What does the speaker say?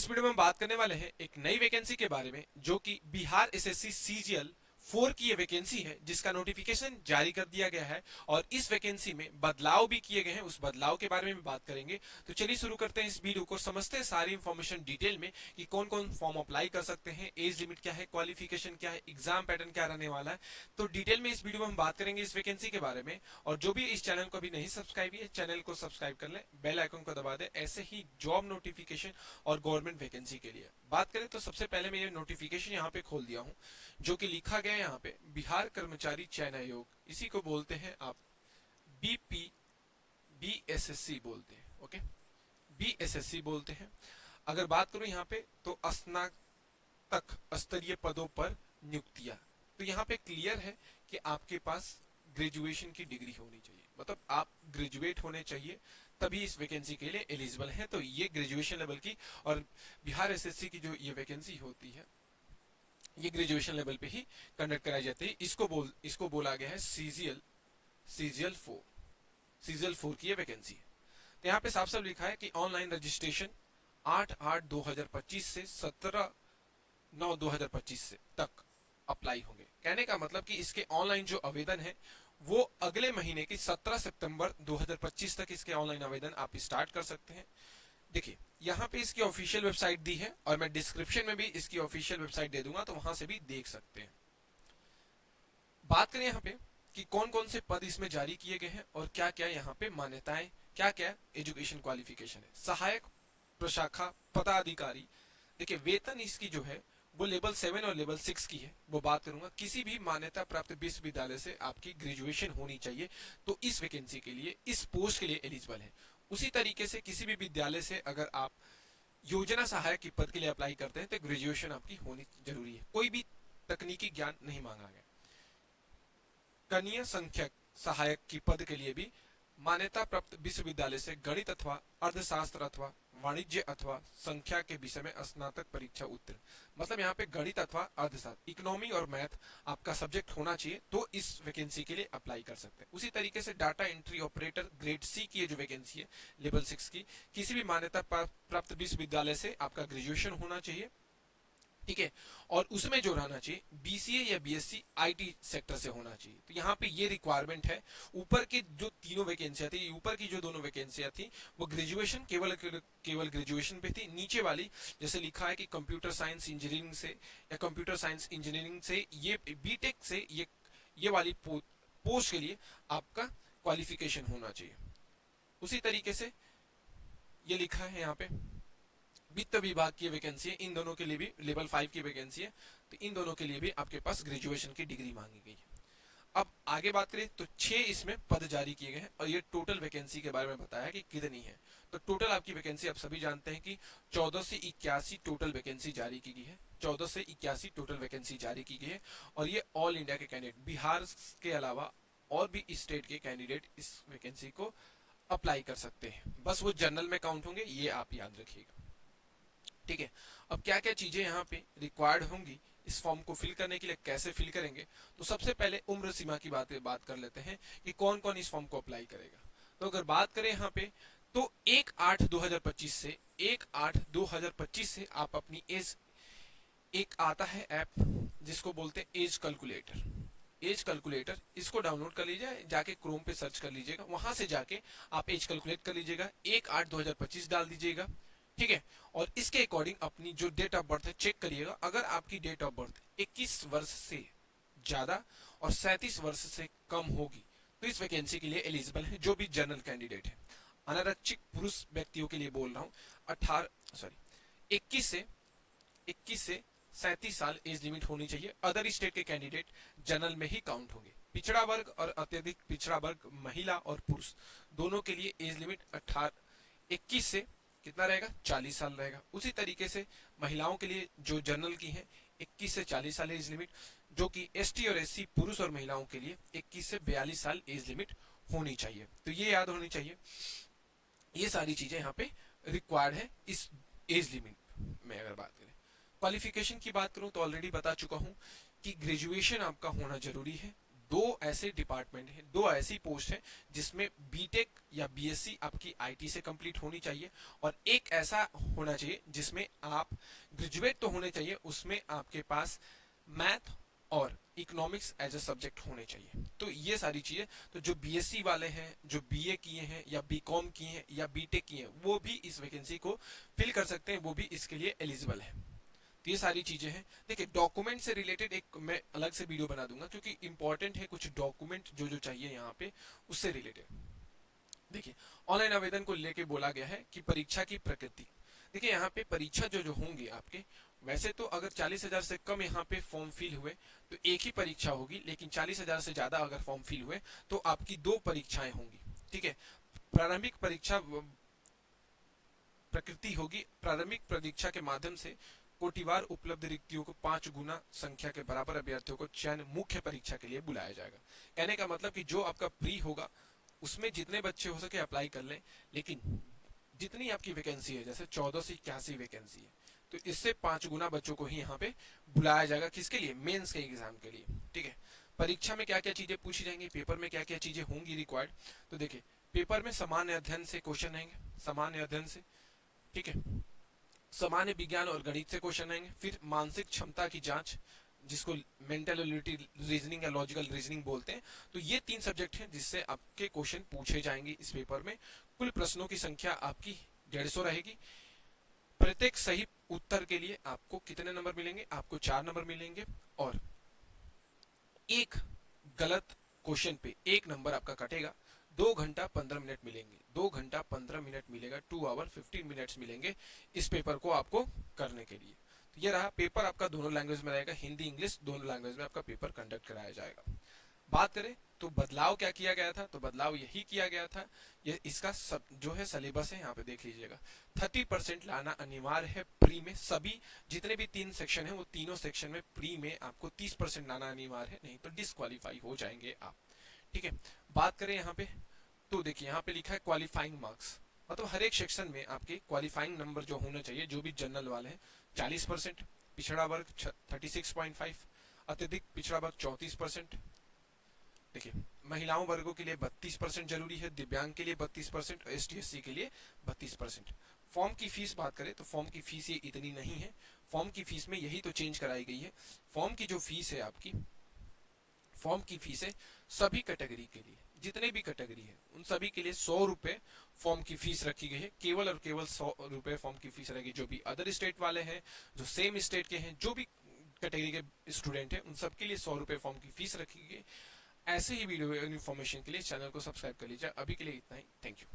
इस वीडियो में हम बात करने वाले हैं एक नई वैकेंसी के बारे में जो कि बिहार एसएससी सीजीएल 4 की ये वैकेंसी है जिसका नोटिफिकेशन जारी कर दिया गया है और इस वैकेंसी में बदलाव भी किए गए हैं। उस बदलाव के बारे में भी बात करेंगे। तो चलिए शुरू करते हैं इस वीडियो को, समझते हैं सारी इंफॉर्मेशन डिटेल में कि कौन कौन फॉर्म अप्लाई कर सकते हैं, एज लिमिट क्या है, क्वालिफिकेशन क्या है, एग्जाम पैटर्न क्या रहने वाला है। तो डिटेल में इस वीडियो में हम बात करेंगे इस वैकेंसी के बारे में। और जो भी इस चैनल को अभी नहीं सब्सक्राइब किया, चैनल को सब्सक्राइब कर ले, बेल आइकन को दबा दे, ऐसे ही जॉब नोटिफिकेशन और गवर्नमेंट वैकेंसी के लिए बात करें। तो सबसे पहले मैं ये नोटिफिकेशन यहाँ पे खोल दिया हूँ जो कि लिखा गया है यहाँ पे बिहार कर्मचारी चयन आयोग, इसी को बोलते हैं आप बीपी बीएसएससी बोलते हैं। ओके, बीएसएससी बोलते हैं। अगर बात करूं यहाँ पे तो स्नातक स्तरीय पदों पर नियुक्तियां, तो यहाँ पे क्लियर है कि आपके पास ग्रेजुएशन की डिग्री होनी चाहिए, मतलब आप ग्रेजुएट होने चाहिए तभी इस वैकेंसी के लिए एलिजिबल हैं। तो ये ग्रेजुएशन लेवल की और बिहार एसएससी की जो ये वैकेंसी होती है ये ग्रेजुएशन लेवल पे ही कंडक्ट कराई जाती है। इसको बोला गया है सीजीएल सीजीएल 4 की ये वैकेंसी है। तो यहाँ पे साफ साफ लिखा है कि ऑनलाइन रजिस्ट्रेशन 8/8/2025 से 17/9/2025 से तक अप्लाई होंगे। कहने का मतलब कि इसके ऑनलाइन जो आवेदन है वो अगले महीने की 17 सितंबर 2025 तक इसके ऑनलाइन आवेदन आप स्टार्ट कर सकते हैं। देखिए यहाँ पे इसकी ऑफिशियल वेबसाइट दी है और मैं डिस्क्रिप्शन में भी इसकी ऑफिशियल वेबसाइट दे दूंगा, तो वहां से भी देख सकते हैं। बात करें यहाँ पे कि कौन कौन से पद इसमें जारी किए गए हैं और क्या क्या यहाँ पे मान्यताएं, क्या क्या एजुकेशन क्वालिफिकेशन है। सहायक प्रशाखा पदाधिकारी, देखिए वेतन इसकी जो है वो लेवल 7 और लेवल 6 की है, वो बात करूंगा। किसी भी मान्यता प्राप्त विश्वविद्यालय से आपकी ग्रेजुएशन होनी चाहिए, तो इस वैकेंसी के लिए, इस पोस्ट के लिए एलिजिबल है। उसी तरीके से किसी भी विद्यालय से अगर आप योजना सहायक के पद के लिए अप्लाई करते हैं तो ग्रेजुएशन आपकी होनी जरूरी है, कोई भी तकनीकी ज्ञान नहीं मांगा गया। कनीय संख्यक सहायक की पद के लिए भी मान्यता प्राप्त विश्वविद्यालय से गणित अथवा अर्थशास्त्र अथवा वाणिज्य अथवा संख्या के विषय में स्नातक परीक्षा उत्तीर्ण, मतलब यहाँ पे गणित अथवा अर्थशास्त्र, इकोनॉमी और मैथ आपका सब्जेक्ट होना चाहिए, तो इस वैकेंसी के लिए अप्लाई कर सकते हैं। उसी तरीके से data entry operator grade C की ये जो वैकेंसी है लेवल 6 की, किसी भी मान्यता प्राप्त विश्वविद्यालय से आपका ग्रेजुएशन होना चाहिए, ठीक है। और उसमें जो रहना चाहिए बीसीए या बीएससी आईटी सेक्टर से होना चाहिए। तो यहाँ पे ये रिक्वायरमेंट है। ऊपर की जो तीनों वैकेंसियां थी, ऊपर की जो दोनों वैकेंसियां थी वो ग्रेजुएशन केवल ग्रेजुएशन पे थी। नीचे वाली जैसे लिखा है कि कंप्यूटर साइंस इंजीनियरिंग से या कंप्यूटर साइंस इंजीनियरिंग से, ये बीटेक से, ये वाली पोस्ट के लिए आपका क्वालिफिकेशन होना चाहिए। उसी तरीके से ये लिखा है यहाँ पे वित्त विभाग की वैकेंसी है, इन दोनों के लिए भी लेवल 5 की वैकेंसी है, तो इन दोनों के लिए भी आपके पास ग्रेजुएशन की डिग्री मांगी गई है। अब आगे बात करें तो 6 इसमें पद जारी किए गए हैं और ये टोटल वैकेंसी के बारे में बताया कि कितनी है। तो टोटल आपकी वैकेंसी आप सभी जानते हैं कि 14 से 81 टोटल वैकेंसी जारी की गई है। 14 से 81 टोटल वैकेंसी जारी की गई है और ये ऑल इंडिया के कैंडिडेट, बिहार के अलावा और भी स्टेट के कैंडिडेट इस वैकेंसी को अप्लाई कर सकते हैं। बस वो जनरल में काउंट होंगे, ये आप याद रखिएगा, ठीक है। अब क्या क्या चीजें यहाँ पे रिक्वायर्ड होंगी इस फॉर्म को फिल करने के लिए, कैसे फिल करेंगे। तो सबसे पहले उम्र सीमा की बात कर लेते हैं कि कौन कौन इस फॉर्म को अप्लाई करेगा। तो अगर बात करें यहाँ पे तो 1/8/2025 से 1/8/2025 से आप अपनी एज, एक आता है ऐप जिसको बोलते हैं एज कैलकुलेटर, एज कैलकुलेटर, इसको डाउनलोड कर लीजिए, जाके क्रोम पे सर्च कर लीजिएगा, वहां से जाके आप एज कैलकुलेट कर लीजिएगा, 1/8/2025 डाल दीजिएगा, ठीक है। और इसके अकॉर्डिंग अपनी जो डेट ऑफ बर्थ है चेक करिएगा। अगर आपकी डेट ऑफ बर्थ 21 वर्ष से ज्यादा और 37 वर्ष से कम होगी तो इस वैकेंसी के लिए एलिजिबल है जो भी जनरल कैंडिडेट है। अनारक्षित पुरुष व्यक्तियों के लिए बोल रहा हूँ, 21 से 37 साल एज लिमिट होनी चाहिए। अदर स्टेट के कैंडिडेट जनरल में ही काउंट होंगे। पिछड़ा वर्ग और अत्यधिक पिछड़ा वर्ग, महिला और पुरुष दोनों के लिए एज लिमिट 21 से कितना रहेगा, 40 साल रहेगा। उसी तरीके से महिलाओं के लिए जो जनरल की है 21 से 40 साल एज लिमिट, जो कि एसटी और एससी पुरुष और महिलाओं के लिए 21 से 42 साल एज लिमिट होनी चाहिए। तो ये याद होनी चाहिए। ये सारी चीजें यहाँ पे रिक्वायर्ड है इस एज लिमिट में। अगर बात करें क्वालिफिकेशन की बात करूं तो ऑलरेडी बता चुका हूं कि ग्रेजुएशन आपका होना जरूरी है। दो ऐसे डिपार्टमेंट हैं, दो ऐसी पोस्ट है जिसमें बीटेक या बीएससी आपकी आईटी से कंप्लीट होनी चाहिए, और एक ऐसा होना चाहिए जिसमें आप ग्रेजुएट तो होने चाहिए, उसमें आपके पास मैथ और इकोनॉमिक्स एज अ सब्जेक्ट होने चाहिए। तो ये सारी चीजें, तो जो बीएससी वाले हैं, जो बीए किए हैं या बीकॉम किए हैं या बीटेक किए हैं, वो भी इस वैकेंसी को फिल कर सकते हैं, वो भी इसके लिए एलिजिबल है। तो ये सारी चीजें हैं। देखिए डॉक्यूमेंट से रिलेटेड एक मैं अलग से वीडियो बना दूंगा, क्योंकि इंपॉर्टेंट है कुछ डॉक्यूमेंट जो जो चाहिए यहाँ पे उससे रिलेटेड। देखिए ऑनलाइन आवेदन को लेके बोला गया है कि परीक्षा की प्रकृति। देखिए यहाँ पे परीक्षा जो जो होंगे आपके, वैसे तो अगर 40,000 से कम यहाँ पे फॉर्म फिल हुए तो एक ही परीक्षा होगी, लेकिन 40,000 से ज्यादा अगर फॉर्म फिल हुए तो आपकी दो परीक्षाएं होंगी। ठीक है, प्रारंभिक परीक्षा प्रकृति होगी। प्रारंभिक परीक्षा के माध्यम से कोटिवार उपलब्ध रिक्तियों को 5 गुना संख्या के बराबर अभ्यर्थियों को चयन मुख्य परीक्षा के लिए बुलाया जाएगा। कहने का मतलब कि जो आपका प्री होगा उसमें जितने बच्चे हो सके अप्लाई कर लें, लेकिन जितनी आपकी वैकेंसी है, जैसे 14 से 81 वैकेंसी है, तो इससे 5 गुना बच्चों को ही यहाँ पे बुलाया जाएगा। किसके लिए? मेंस के एग्जाम के लिए। ठीक है, परीक्षा में क्या क्या चीजें पूछी जाएंगी, पेपर में क्या क्या चीजें होंगी रिक्वायर्ड, तो देखिए पेपर में सामान्य अध्ययन से क्वेश्चन आएंगे, सामान्य अध्ययन से। ठीक है, सामान्य विज्ञान और गणित से क्वेश्चन आएंगे। फिर मानसिक क्षमता की जांच, जिसको मेंटल एबिलिटी रीजनिंग या लॉजिकल रीजनिंग बोलते हैं। तो ये 3 सब्जेक्ट हैं जिससे आपके क्वेश्चन पूछे जाएंगे इस पेपर में। कुल प्रश्नों की संख्या आपकी 150 रहेगी। प्रत्येक सही उत्तर के लिए आपको कितने नंबर मिलेंगे? आपको 4 नंबर मिलेंगे, और एक गलत क्वेश्चन पे 1 नंबर आपका कटेगा। 2 घंटा 15 मिनट मिलेंगे, 2 घंटा 15 मिनट मिलेगा, 2 आवर 15 मिनट्स मिलेंगे इस पेपर को आपको करने के लिए। तो ये रहा पेपर आपका, दोनों लैंग्वेज में रहेगा, हिंदी इंग्लिश दोनों लैंग्वेज में आपका पेपर कंडक्ट कराया जाएगा। बात करें तो बदलाव क्या किया गया था, तो बदलाव यही किया गया था, ये इसका सब जो है सिलेबस है यहाँ पे देख लीजिएगा। 30% लाना अनिवार्य है प्री में। सभी जितने भी 3 सेक्शन है वो तीनों सेक्शन में प्री में आपको 30% लाना अनिवार्य है, नहीं तो डिस्क्वालीफाई हो जाएंगे आप। ठीक है, बात करें यहाँ पे तो देखिए यहाँ पे लिखा है क्वालिफाइंग मार्क्स, मतलब हर एक सेक्शन में आपके क्वालिफाइंग नंबर जो होना चाहिए, जो भी जनरल वाले हैं 40%, पिछड़ा वर्ग 36.5, अत्यधिक पिछड़ा वर्ग 34%। देखिए महिलाओं वर्गों के लिए 32% जरूरी है, दिव्यांग के लिए 32%, और ST/SC के लिए 32%। फॉर्म की फीस बात करें तो फॉर्म की फीस ये इतनी नहीं है। फॉर्म की फीस में यही तो चेंज कराई गई है। फॉर्म की जो फीस है आपकी, फॉर्म की फीस है सभी कैटेगरी के लिए, जितने भी कैटेगरी है उन सभी के लिए 100 रुपए फॉर्म की फीस रखी गई है। केवल और केवल 100 रुपए फॉर्म की फीस रहेगी। जो भी अदर स्टेट वाले हैं, जो सेम स्टेट के हैं, जो भी कैटेगरी के स्टूडेंट हैं, उन सबके लिए 100 रुपए फॉर्म की फीस रखी गई। ऐसे ही वीडियो इन्फॉर्मेशन के लिए चैनल को सब्सक्राइब कर लीजिए। अभी के लिए इतना ही, थैंक यू।